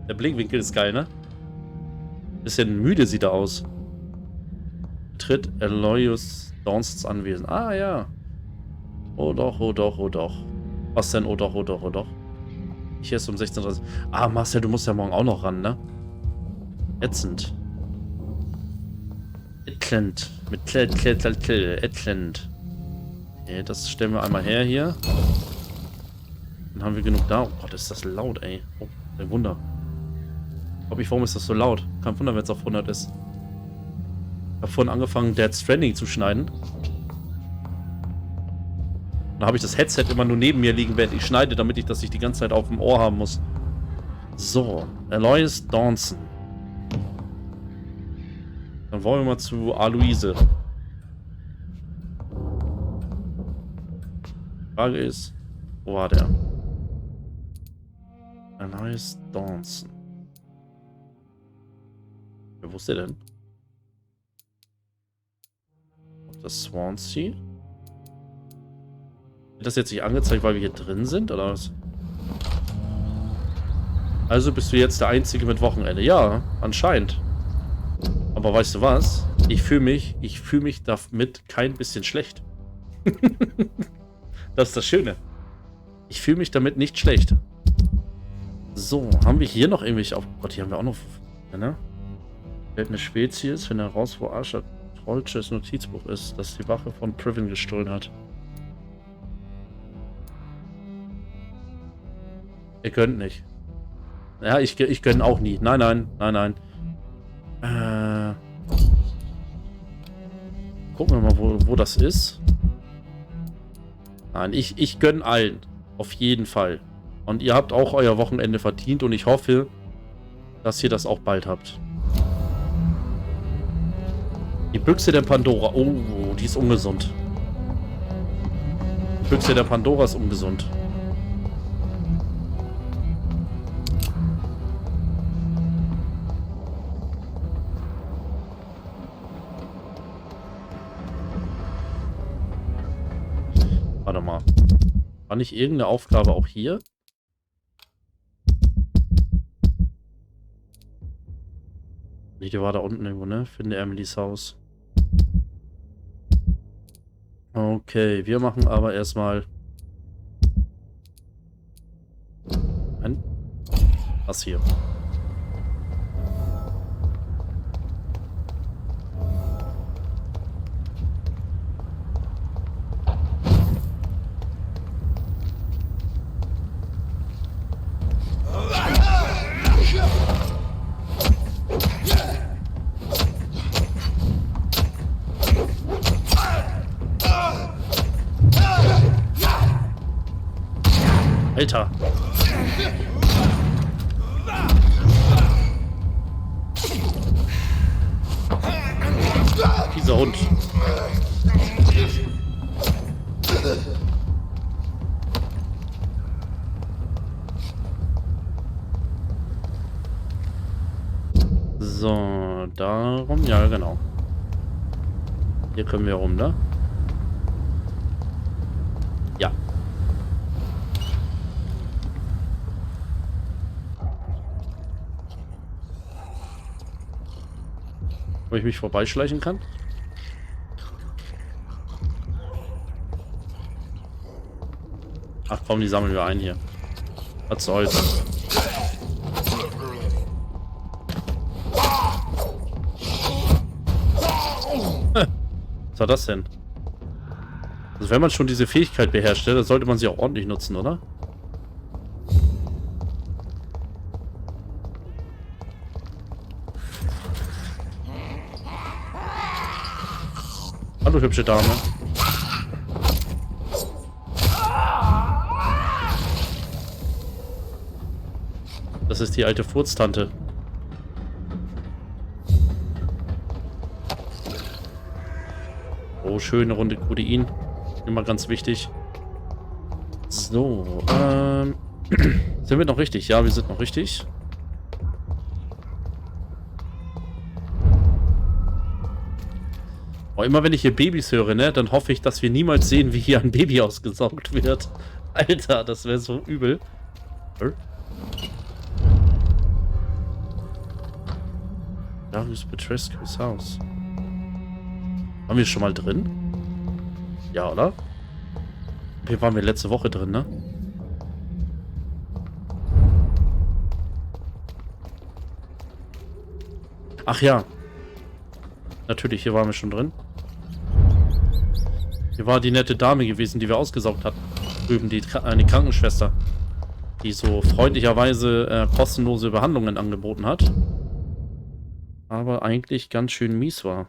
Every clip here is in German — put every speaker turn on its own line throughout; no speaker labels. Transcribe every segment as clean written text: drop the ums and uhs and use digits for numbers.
Der Blickwinkel ist geil, ne? Bisschen müde sieht er aus. Tritt Aloysius Dawnsons Anwesen. Ah, ja. Oh doch, oh doch, oh doch. Was denn? Oh doch, oh doch, oh doch. Hier ist um 16:30 Uhr. Ah, Marcel, du musst ja morgen auch noch ran, ne? Ätzend. Ätzend. Mit ätzend. Okay, das stellen wir einmal her hier. Dann haben wir genug da. Oh Gott, ist das laut, ey. Oh, ein Wunder. Warum ist das so laut? Kein Wunder, wenn es auf 100 ist. Ich habe vorhin angefangen, Dead Stranding zu schneiden. Da habe ich das Headset immer nur neben mir liegen, während ich schneide, damit ich das nicht die ganze Zeit auf dem Ohr haben muss. So, Aloysius Dawson. Dann wollen wir mal zu Aloise. Die Frage ist, wo war der? Aloysius Dawson. Wo ist der denn? Das Swansea? Wird das jetzt nicht angezeigt, weil wir hier drin sind, oder was? Also bist du jetzt der Einzige mit Wochenende. Ja, anscheinend. Aber weißt du was? Ich fühle mich damit kein bisschen schlecht. Das ist das Schöne. Ich fühle mich damit nicht schlecht. So, haben wir hier noch irgendwelche... Oh Gott, hier haben wir auch noch... Ne? Eine Spezies, wenn heraus, wo Arscher Trollsches Notizbuch ist, das die Wache von Priven gestohlen hat. Ihr könnt nicht. Ja, ich gönne auch nie. Nein. Gucken wir mal, wo das ist. Nein, ich gönne allen. Auf jeden Fall. Und ihr habt auch euer Wochenende verdient und ich hoffe, dass ihr das auch bald habt. Die Büchse der Pandora. Oh, die ist ungesund. Die Büchse der Pandora ist ungesund. Warte mal. War nicht irgendeine Aufgabe auch hier? Nee, die war da unten irgendwo, ne? Finde Emilys Haus. Okay, wir machen aber erstmal das hier. Alter. Dieser Hund. So, darum, ja genau. Hier können wir rum, ne? Ja. Wo ich mich vorbeischleichen kann? Ach komm, die sammeln wir ein hier. Was soll's. Was war das denn? Also wenn man schon diese Fähigkeit beherrscht, dann sollte man sie auch ordentlich nutzen, oder? Hallo, hübsche Dame. Das ist die alte Furztante. Oh, schöne Runde Codein. Immer ganz wichtig. So, sind wir noch richtig? Ja, wir sind noch richtig. Oh, immer wenn ich hier Babys höre, ne, dann hoffe ich, dass wir niemals sehen, wie hier ein Baby ausgesaugt wird. Alter, das wäre so übel. Darius Petrescu's Haus. Waren wir schon mal drin? Ja, oder? Hier waren wir letzte Woche drin, ne? Ach ja. Natürlich, hier waren wir schon drin. Hier war die nette Dame gewesen, die wir ausgesaugt hatten. Drüben, die Krankenschwester. Die so freundlicherweise kostenlose Behandlungen angeboten hat. Aber eigentlich ganz schön mies war.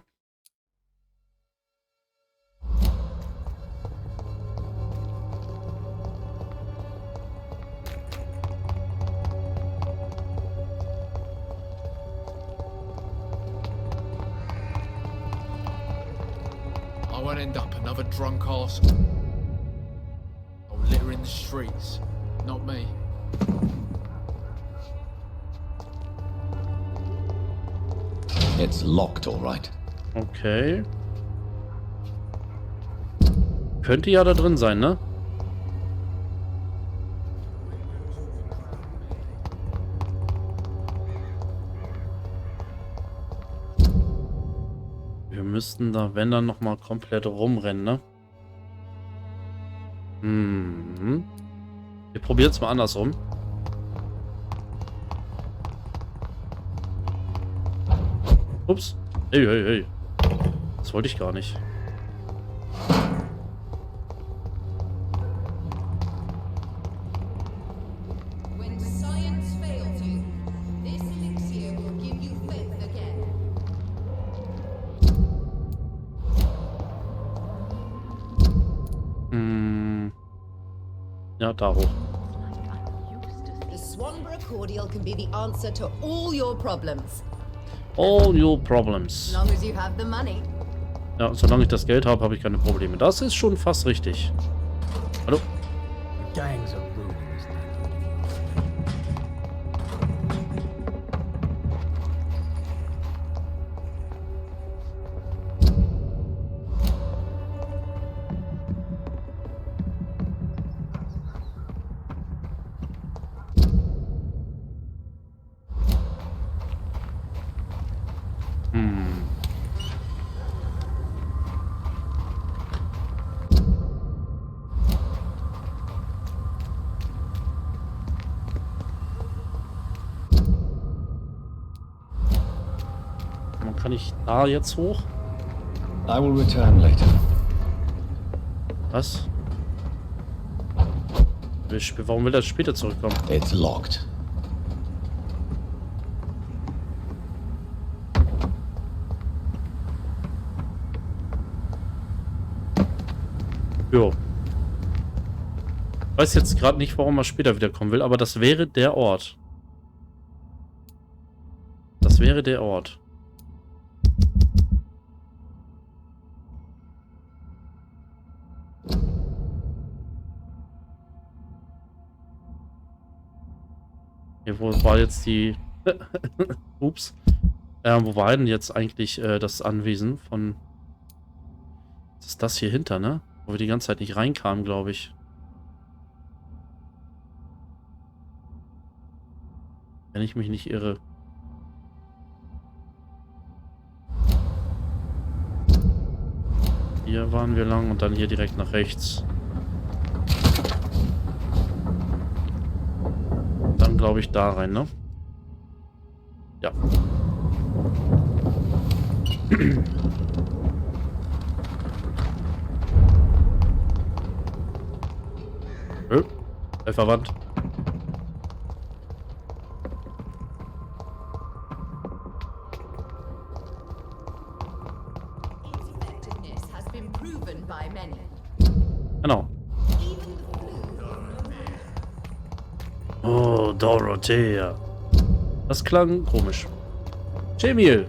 I won't end up another drunk arsehole. I'll litter in the streets, not me.
It's locked, all right.
Okay. Könnte ja da drin sein, ne? Wir müssten da, wenn dann, nochmal komplett rumrennen, ne? Wir probieren es mal andersrum. Ups. Hey, hey, hey. Das wollte ich gar nicht. Ja, da hoch.
The Swanborough cordial can be the answer to all your problems.
All your problems.
As long as you have the money.
Ja, solange ich das Geld habe, habe ich keine Probleme. Das ist schon fast richtig. Hallo?
Gangs are ruining this
Kann ich da jetzt hoch?
I will return later.
Was? Warum will er später zurückkommen?
It's locked.
Jo. Ich weiß jetzt gerade nicht, warum er später wiederkommen will, aber das wäre der Ort. Das wäre der Ort. Hier, wo war jetzt die... Ups. Wo war denn jetzt eigentlich das Anwesen von... Was ist das hier hinter, ne? Wo wir die ganze Zeit nicht reinkamen, glaube ich. Wenn ich mich nicht irre. Hier waren wir lang und dann hier direkt nach rechts. Dann glaube ich da rein, ne? Ja. Verwandt. Genau. Oh, Dorothea. Das klang komisch. Jamil.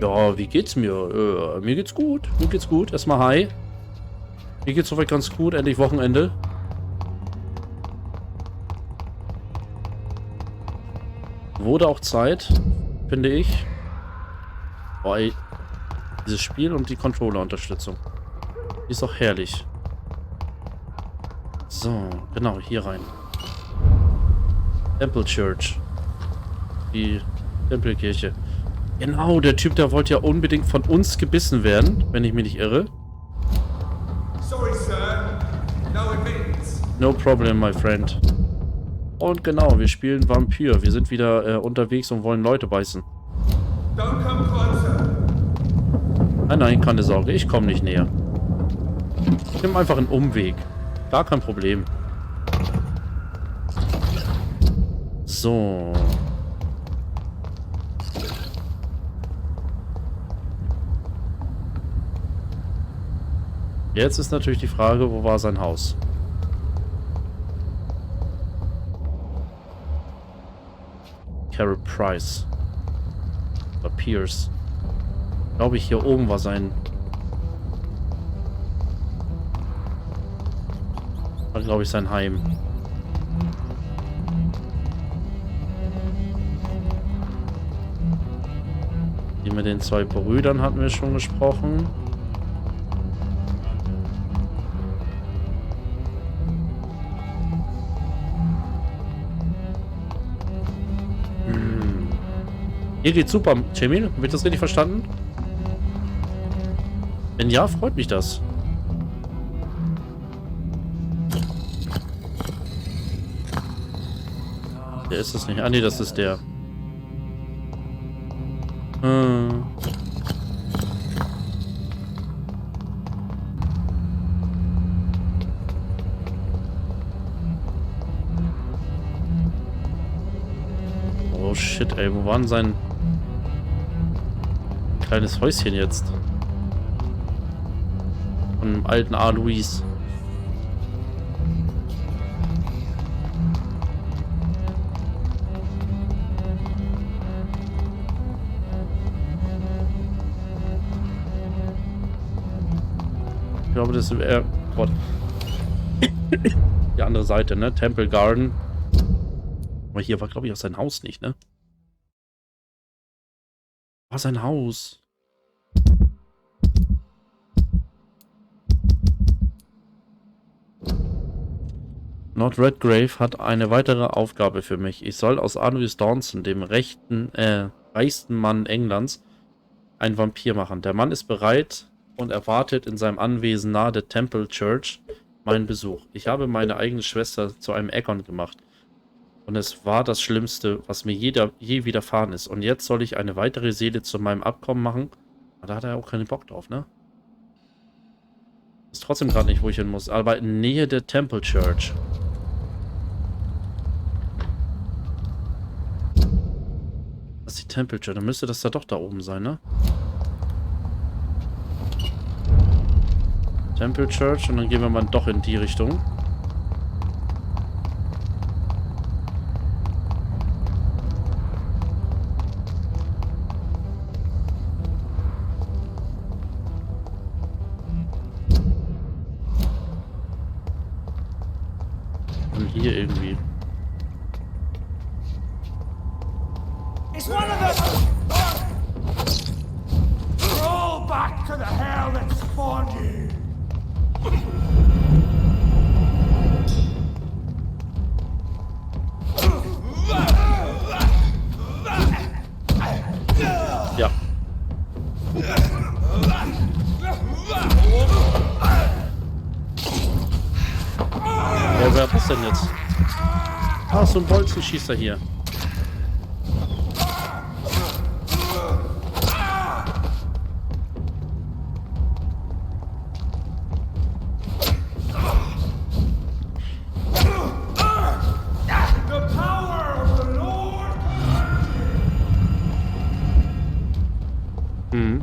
Ja, wie geht's mir? Mir geht's gut. Mir geht's gut. Erstmal hi. Mir geht's soweit ganz gut. Endlich Wochenende. Wurde auch Zeit, finde ich. Boah, ey. Dieses Spiel und die Controller-Unterstützung. Die ist auch herrlich. So, genau, hier rein. Temple Church. Die Tempelkirche. Genau, der Typ, der wollte ja unbedingt von uns gebissen werden, wenn ich mich nicht irre.
Sorry, sir. No admittance.
No problem, my friend. Und genau, wir spielen Vampyr. Wir sind wieder unterwegs und wollen Leute beißen.
Don't come closer.
Nein, keine Sorge, ich komme nicht näher. Ich nehme einfach einen Umweg. Gar kein Problem. So. Jetzt ist natürlich die Frage, wo war sein Haus? Carol Price. Oder Pierce. Glaube ich, hier oben war sein... War, glaube ich, sein Heim. Die mit den 2 Brüdern hatten wir schon gesprochen. Hier geht's super, Jamie. Habe ich das richtig verstanden? Wenn ja, freut mich das. Der ist es nicht. Ah, nee, das ist der. Oh shit, ey. Wo war denn sein kleines Häuschen jetzt? Von dem alten Alois. Ich glaube, das wäre... Gott. Die andere Seite, ne? Temple Garden. Aber hier war, glaube ich, auch sein Haus nicht, ne? War sein Haus. Lord Redgrave hat eine weitere Aufgabe für mich. Ich soll aus Alois Dawson, dem reichsten Mann Englands, einen Vampir machen. Der Mann ist bereit und erwartet in seinem Anwesen nahe der Temple Church meinen Besuch. Ich habe meine eigene Schwester zu einem Aegon gemacht. Und es war das Schlimmste, was mir je widerfahren ist. Und jetzt soll ich eine weitere Seele zu meinem Abkommen machen. Aber da hat er auch keinen Bock drauf, ne? Ist trotzdem gerade nicht, wo ich hin muss. Aber in Nähe der Temple Church. Das ist die Temple Church. Dann müsste das da doch da oben sein, ne? Temple Church. Und dann gehen wir mal doch in die Richtung. Hier irgendwie.
It's one of them! Roll back to the hell that spawned you!
Ja. Ja, wer hat das denn jetzt? Ah, so ein Bolzenschießer hier. Mhm.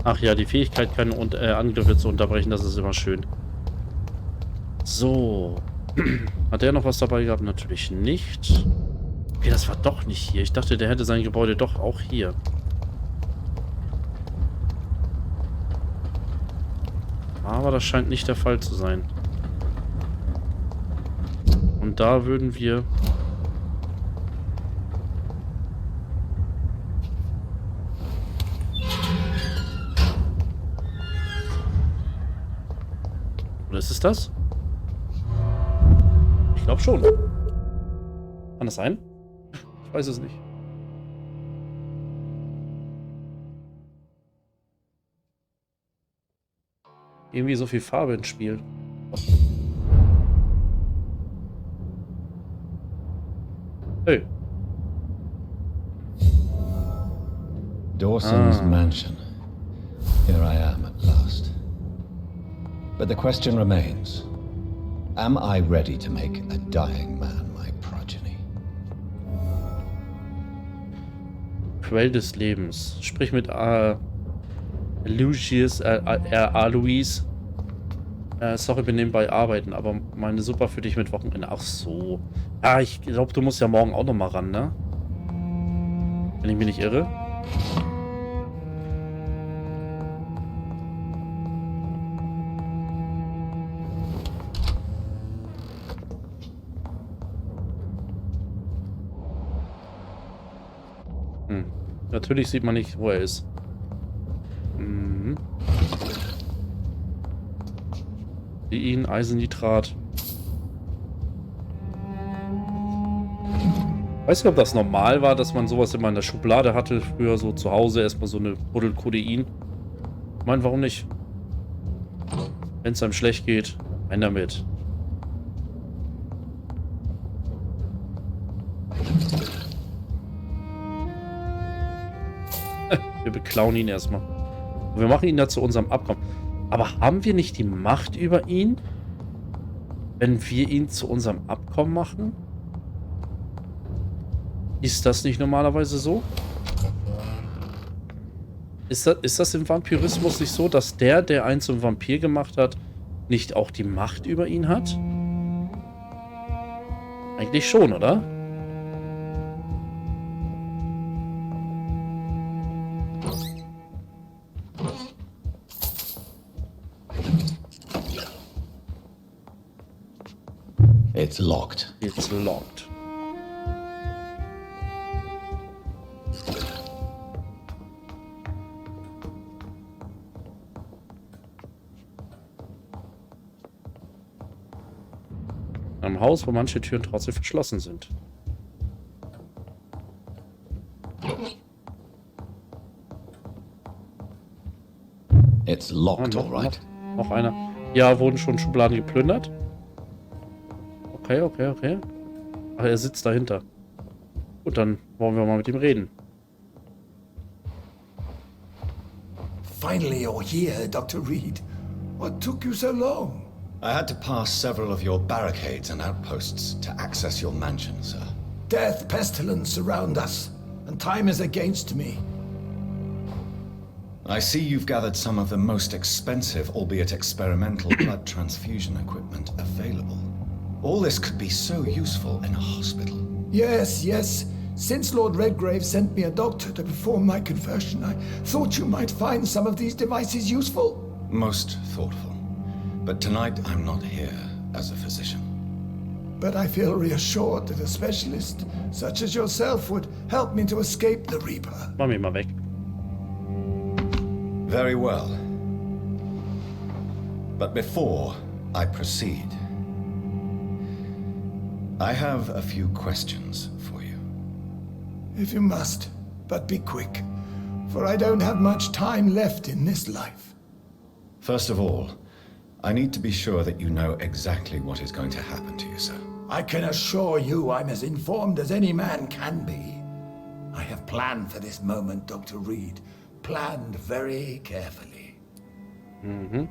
Ach ja, die Fähigkeit, keine Angriffe zu unterbrechen, das ist immer schön. So. Hat der noch was dabei gehabt? Natürlich nicht. Okay, das war doch nicht hier. Ich dachte, der hätte sein Gebäude doch auch hier. Aber das scheint nicht der Fall zu sein. Und da würden wir... ist es das? Ich glaube schon. Kann das sein? Ich weiß es nicht. Irgendwie so viel Farbe ins Spiel. Hey.
Dawson's mansion. Here I am at last. But the question remains, am I ready to make a dying man my progeny?
Quell des Lebens. Sprich mit Aloysius. Sorry, bin nebenbei arbeiten, aber meine Super für dich mit Wochenende. Ach so. Ah, ich glaube, du musst ja morgen auch noch mal ran, ne? Wenn ich mich nicht irre. Natürlich sieht man nicht, wo er ist. Mhm. Ihn, Eisennitrat. Weiß nicht, ob das normal war, dass man sowas immer in der Schublade hatte. Früher so zu Hause erstmal so eine Buddel Codein. Ich meine, warum nicht? Wenn es einem schlecht geht, rein damit. Wir beklauen ihn erstmal. Wir machen ihn da zu unserem Abkommen. Aber haben wir nicht die Macht über ihn, wenn wir ihn zu unserem Abkommen machen? Ist das nicht normalerweise so? Ist das im Vampirismus nicht so, dass der einen zum Vampir gemacht hat, nicht auch die Macht über ihn hat? Eigentlich schon, oder?
It's locked.
It's locked. Am Haus, wo manche Türen trotzdem verschlossen sind.
It's locked, all right.
Noch einer. Ja, wurden schon Schubladen geplündert. Okay. Ach, er sitzt dahinter. Gut, dann wollen wir mal mit ihm reden.
Finally, you're here, Dr. Reed. What took you so long?
I had to pass several of your barricades and outposts to access your mansion, sir.
Death, pestilence surround us, and time is against me.
I see you've gathered some of the most expensive, albeit experimental, blood transfusion equipment available. All this could be so useful in a hospital.
Yes. Since Lord Redgrave sent me a doctor to perform my conversion, I thought you might find some of these devices useful.
Most thoughtful. But tonight I'm not here as a physician.
But I feel reassured that a specialist such as yourself would help me to escape the Reaper.
Mach mich mal weg.
Very well. But before I proceed, I have a few questions for you.
If you must, but be quick, for I don't have much time left in this life.
First of all, I need to be sure that you know exactly what is going to happen to you, sir.
I can assure you I'm as informed as any man can be. I have planned for this moment, Dr. Reed. Planned very carefully.
Mhm.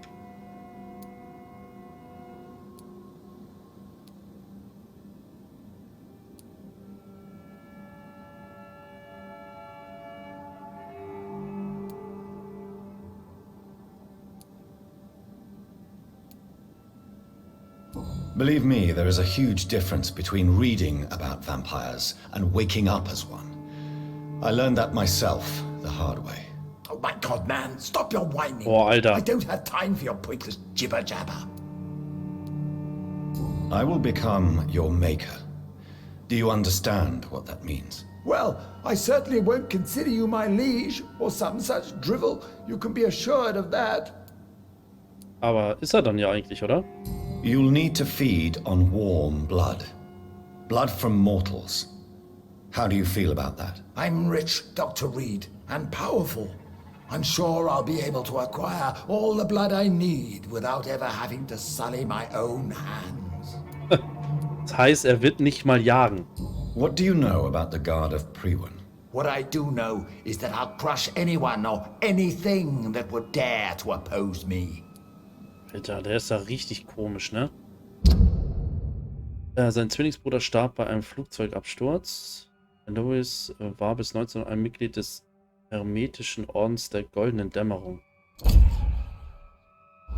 Believe me, there is a huge difference between reading about vampires and waking up as one. I learned that myself the hard way.
Oh my God, man, stop your whining.
Oh, Alter.
I don't have time for your pointless jibber-jabber.
I will become your maker. Do you understand what that means?
Well, I certainly won't consider you my liege or some such drivel. You can be assured of that.
Aber ist er dann ja eigentlich, oder?
You'll need to feed on warm blood. Blood from mortals. How do you feel about that?
I'm rich, Dr. Reed, and powerful. I'm sure I'll be able to acquire all the blood I need without ever having to sully my own hands.
Das heißt, er wird nicht mal jagen.
What do you know about the Guard of Priwen?
What I do know is that I'll crush anyone or anything that would dare to oppose me.
Alter, der ist ja richtig komisch, ne? Sein Zwillingsbruder starb bei einem Flugzeugabsturz. Louis war bis 19 ein Mitglied des Hermetischen Ordens der Goldenen Dämmerung.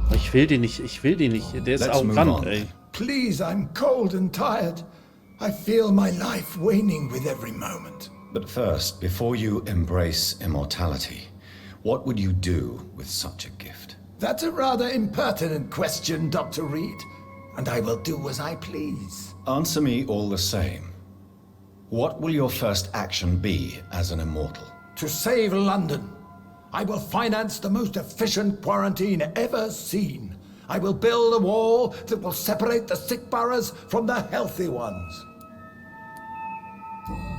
Aber ich will den nicht, Der ist arrogant, ey.
Please, I'm cold and tired. I feel my life waning with every moment.
But first, before you embrace immortality, what would you do with such a gift?
That's a rather impertinent question, Dr. Reed, and I will do as I please.
Answer me all the same. What will your first action be as an immortal?
To save London, I will finance the most efficient quarantine ever seen. I will build a wall that will separate the sick boroughs from the healthy ones.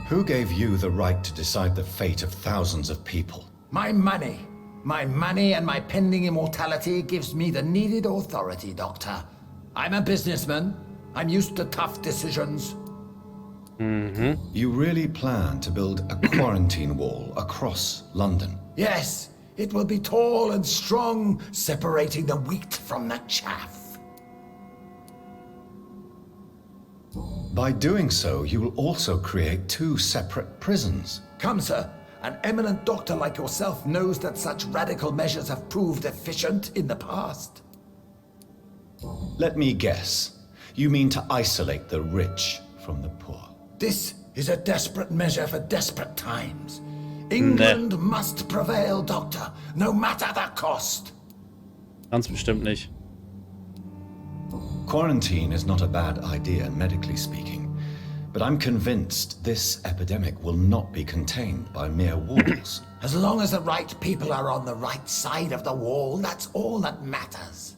Who gave you the right to decide the fate of thousands of people?
My money. My money and my pending immortality gives me the needed authority, Doctor. I'm a businessman. I'm used to tough decisions.
You really plan to build a quarantine wall across London?
Yes, it will be tall and strong, separating the wheat from the chaff.
By doing so, you will also create two separate prisons.
Come, sir. An eminent doctor like yourself knows that such radical measures have proved efficient in the past.
Let me guess. You mean to isolate the rich from the poor?
This is a desperate measure for desperate times. England must prevail, Doctor, no matter the cost.
Ganz bestimmt nicht.
Quarantine is not a bad idea, medically speaking. But I'm convinced this epidemic will not be contained by mere walls.
As long as the right people are on the right side of the wall, that's all that matters.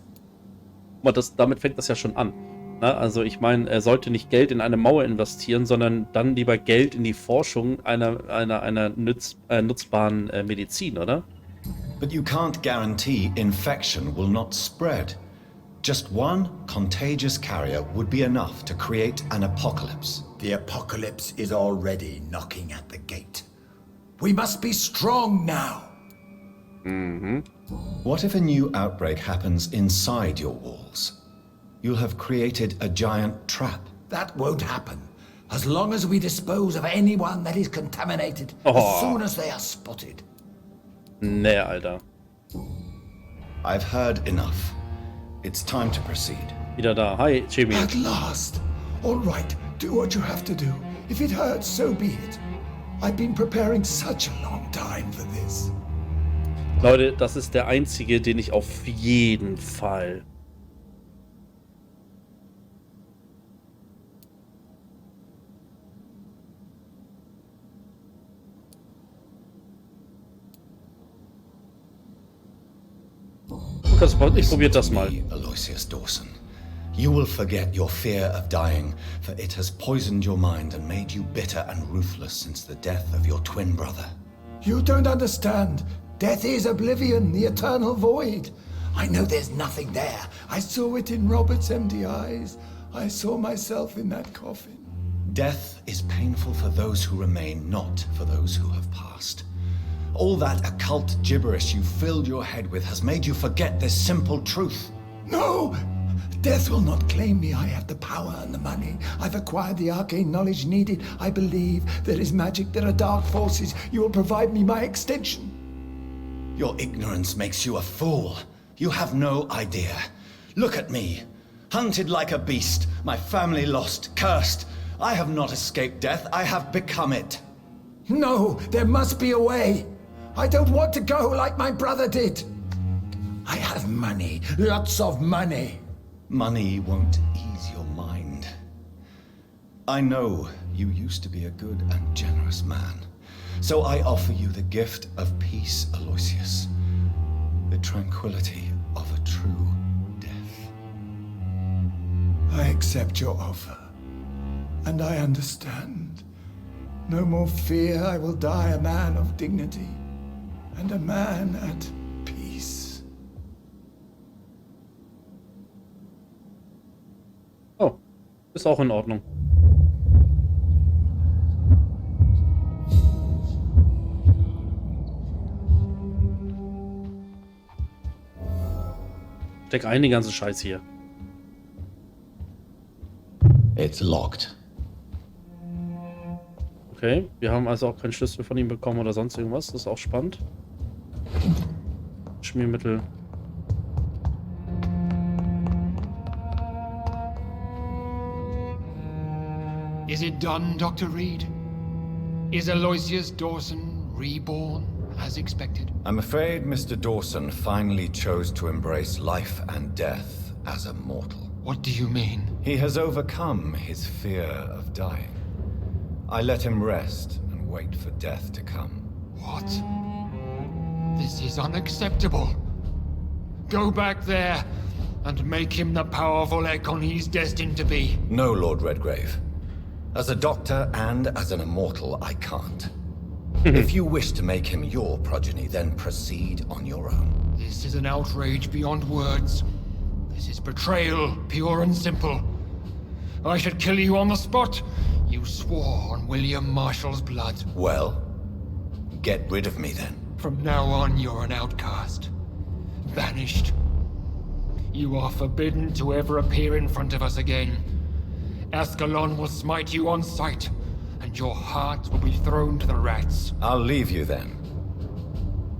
Aber damit fängt das ja schon an. Na, also ich meine, er sollte nicht Geld in eine Mauer investieren, sondern dann lieber Geld in die Forschung einer nutzbaren Medizin, oder?
But you can't guarantee infection will not spread. Just one contagious carrier would be enough to create an apocalypse.
The apocalypse is already knocking at the gate. We must be strong now.
What if a new outbreak happens inside your walls? You'll have created a giant trap.
That won't happen. As long as we dispose of anyone that is contaminated, as soon as they are spotted.
Nee, Alter.
I've heard enough. It's time to proceed.
Wieder da. Hi, Jimmy.
At last. All right, do what you have to do. If it hurts, so be it. I've been preparing such a long time for this.
Leute, das ist der einzige, den ich auf jeden Fall... Ich probiere das mal.
Aloysius Dawson. You will forget your fear of dying, for it has poisoned your mind and made you bitter and ruthless since the death of your twin brother.
You don't understand. Death is oblivion, the eternal void. I know there's nothing there. I saw it in Robert's empty eyes. I saw myself in that coffin.
Death is painful for those who remain, not for those who have passed. All that occult gibberish you filled your head with has made you forget this simple truth.
No! Death will not claim me. I have the power and the money. I've acquired the arcane knowledge needed. I believe there is magic, there are dark forces. You will provide me my extension.
Your ignorance makes you a fool. You have no idea. Look at me. Hunted like a beast, my family lost, cursed. I have not escaped death, I have become it.
No, there must be a way. I don't want to go like my brother did. I have money, lots of money.
Money won't ease your mind. I know you used to be a good and generous man. So I offer you the gift of peace, Aloysius. The tranquility of a true
I accept your offer. And I understand. No more fear, I will die a man of dignity. And a man at peace.
Oh, ist auch in Ordnung. Steck ein, die ganze Scheiße hier.
It's locked.
Okay, wir haben also auch keinen Schlüssel von ihm bekommen oder sonst irgendwas. Das ist auch spannend. Schmiermittel.
Is it done, Dr. Reed? Is Aloysius Dawson reborn as expected?
I'm afraid Mr. Dawson finally chose to embrace life and death as a mortal.
What do you mean?
He has overcome his fear of dying. I let him rest and wait for death to come.
What? This is unacceptable. Go back there and make him the powerful Ekon he's destined to be.
No, Lord Redgrave. As a doctor and as an immortal, I can't. If you wish to make him your progeny, then proceed on your own.
This is an outrage beyond words. This is betrayal, pure and simple. I should kill you on the spot. You swore on William Marshall's blood.
Well, get rid of me then.
From now on, you're an outcast. Banished. You are forbidden to ever appear in front of us again. Ascalon will smite you on sight, and your heart will be thrown to the rats.
I'll leave you then.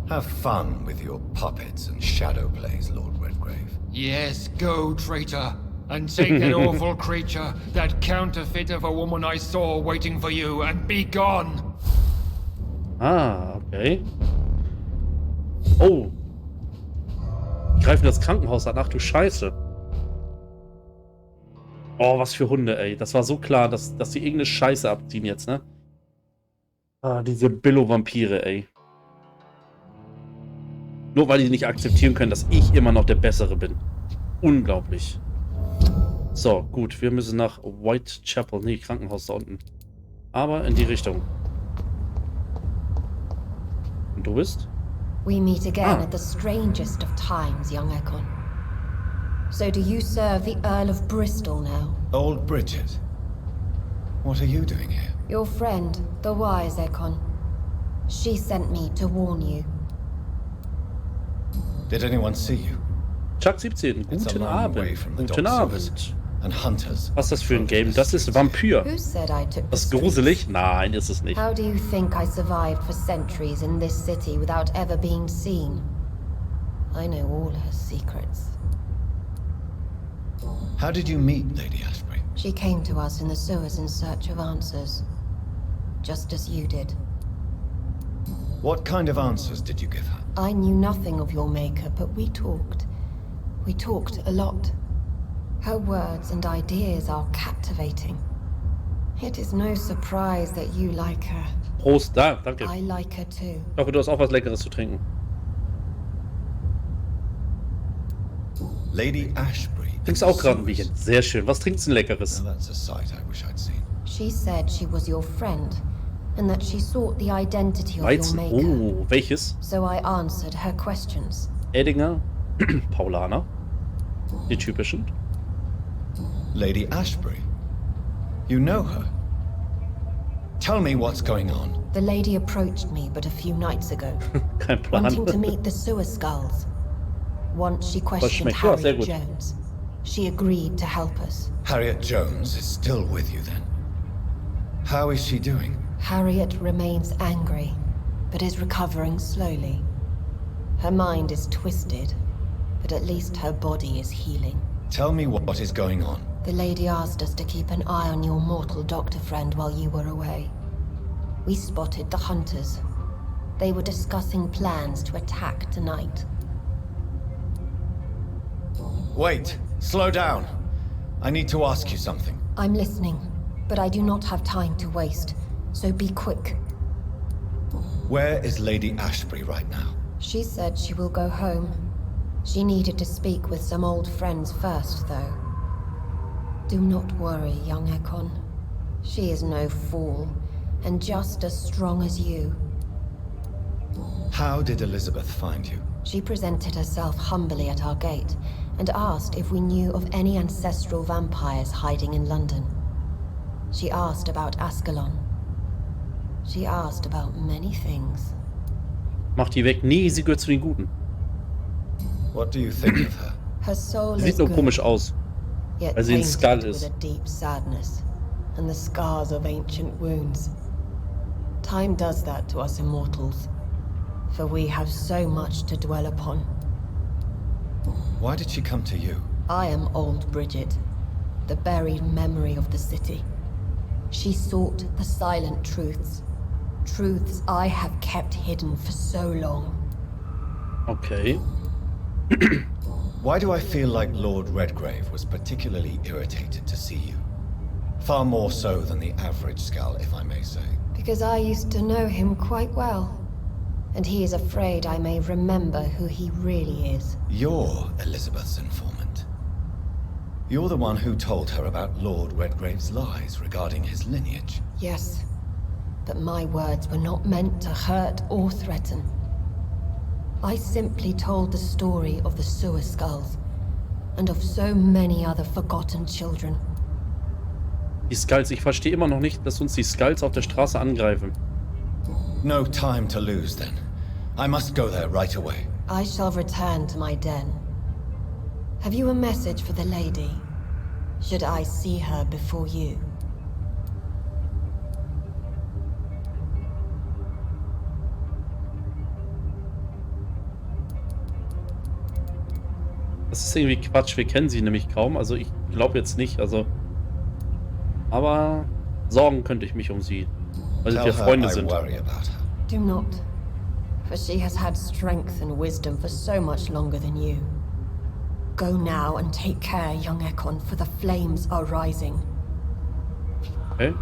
Have fun with your puppets and shadow plays, Lord Redgrave.
Yes, go, traitor, and take that awful creature, that counterfeit of a woman I saw waiting for you, and be gone!
Ah, okay. Oh. Die greifen das Krankenhaus an. Ach du Scheiße. Oh, was für Hunde, ey. Das war so klar, dass die irgendeine Scheiße abziehen jetzt, ne? Ah, diese Billo-Vampire, ey. Nur weil die nicht akzeptieren können, dass ich immer noch der Bessere bin. Unglaublich. So, gut. Wir müssen nach Whitechapel. Nee, Krankenhaus da unten. Aber in die Richtung. Und du bist?
We meet again at the strangest of times, young Ekon. So do you serve the Earl of Bristol now?
Old Bridget. What are you doing here?
Your friend, the wise Ekon. She sent me to warn you.
Did anyone see you?
Chuck 17.
It's a
Guten
long way
Abend.
from the
Guten
dock
Abend.
sewers and hunters.
Was ist das für ein Game? Das ist Vampyr.
Who said I took the
Das ist
streets?
gruselig? Nein, ist es nicht.
How do you think I survived for centuries in this city without ever being seen? I know all her secrets.
How did you meet Lady Ashbury?
She came to us in the sewers in search of answers. Just as you did.
What kind of answers did you give her?
I knew nothing of your maker, but we talked. We talked a lot. Her words and ideas are captivating. It is no surprise that you like her.
Prost, da, danke.
I like her too.
Ich hoffe, du hast auch was Leckeres zu trinken.
Lady Ashbury.
Trinkst auch gerade ein Bierchen. Sehr schön. Was trinkst du denn Leckeres?
Now that's a sight I wish I'd seen.
She said she was your friend, and that she sought the identity of your
Weizen.
maker.
Oh, welches?
So I answered her questions.
Edinger, Paulaner. Die typischen.
Lady Ashbury? You know her? Tell me what's going on.
The lady approached me but a few nights ago,
Kein Plan.
wanting to meet the sewer skulls. Once she questioned
schmeckt. Ja, sehr
Harriet
gut.
Jones. She agreed to help us.
Harriet Jones is still with you then? How is she doing?
Harriet remains angry, but is recovering slowly. Her mind is twisted, but at least her body is healing.
Tell me what is going on.
The lady asked us to keep an eye on your mortal doctor friend while you were away. We spotted the hunters. They were discussing plans to attack tonight.
Wait, slow down. I need to ask you something.
I'm listening, but I do not have time to waste, so be quick.
Where is Lady Ashbury right now?
She said she will go home. She needed to speak with some old friends first, though. Do not worry, young Ekon. She is no fool, and just as strong as you.
How did Elizabeth find you?
She presented herself humbly at our gate, and asked if we knew of any ancestral vampires hiding in London. She asked about Ascalon. She asked about many things.
Mach die weg. Nee, sie gehört zu den Guten.
What do you think of her?
Her soul
Sie
is
sieht nur
good,
komisch aus,
yet
weil sie ein Skull
tainted with
ist.
a deep sadness, and the scars of ancient wounds. Time does that to us immortals, for we have so much to dwell upon.
Why did she come to you?
I am old Bridget, the buried memory of the city. She sought the silent truths, truths I have kept hidden for so long.
Okay.
Why do I feel like Lord Redgrave was particularly irritated to see you? Far more so than the average Skull, if I may say.
Because I used to know him quite well, and he is afraid I may remember who he really is.
You're Elizabeth's informant. You're the one who told her about Lord Redgrave's lies regarding his lineage.
Yes, but my words were not meant to hurt or threaten. I simply told the story of the sewer skulls, and of so many other forgotten children.
Die Skulls, ich verstehe immer noch nicht, dass uns die Skulls auf der Straße angreifen.
No time to lose then. I must go there right away.
I shall return to my den. Have you a message for the lady? Should I see her before you?
Das ist irgendwie Quatsch, wir kennen sie nämlich kaum, also ich glaube jetzt nicht, also... Aber sorgen könnte ich mich um sie, weil wir Freunde sind.
Do not, for she has had strength and wisdom for so much longer than you. Go now and take care, young Ekon, for the flames are rising.
Okay.